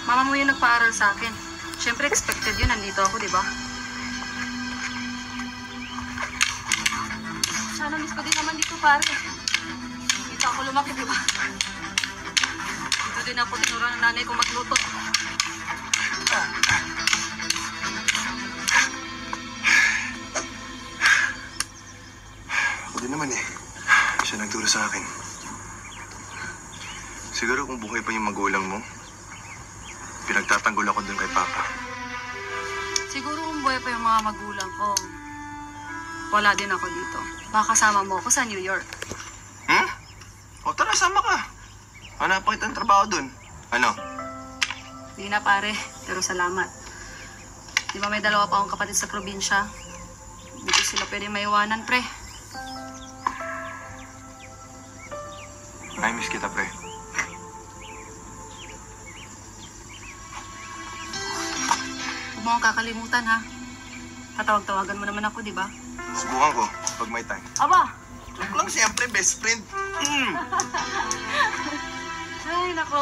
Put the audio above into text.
Mama mo yung nagpaaral sa akin. Siyempre, expected yun. Nandito ako, di ba? Sana miss ko din naman dito, pare. Dito ako lumaki, di ba? Dito din ako tinuruan ng nanay ko magluto. Ako din naman eh. Siya nagturo sa akin. Siguro kung buhay pa yung magulang mo, pinagtatanggol ako dun kay Papa. Siguro kung buhay pa yung mga magulang ko, wala din ako dito. Baka kasama mo ako sa New York. Hmm? O tara, sama ka. Hanap pa kitang trabaho dun. Ano? Hindi na pare, pero salamat. Di ba may dalawa pa akong kapatid sa probinsya? Hindi ko sila pwede maiwanan, pre. I miss kita, pre. Huwag mo akong kakalimutan, ha? Tatawag-tawagan mo naman ako, di ba? Subukan ko pag may time. Aba! Joke lang, siyempre, best friend. Ay, nako.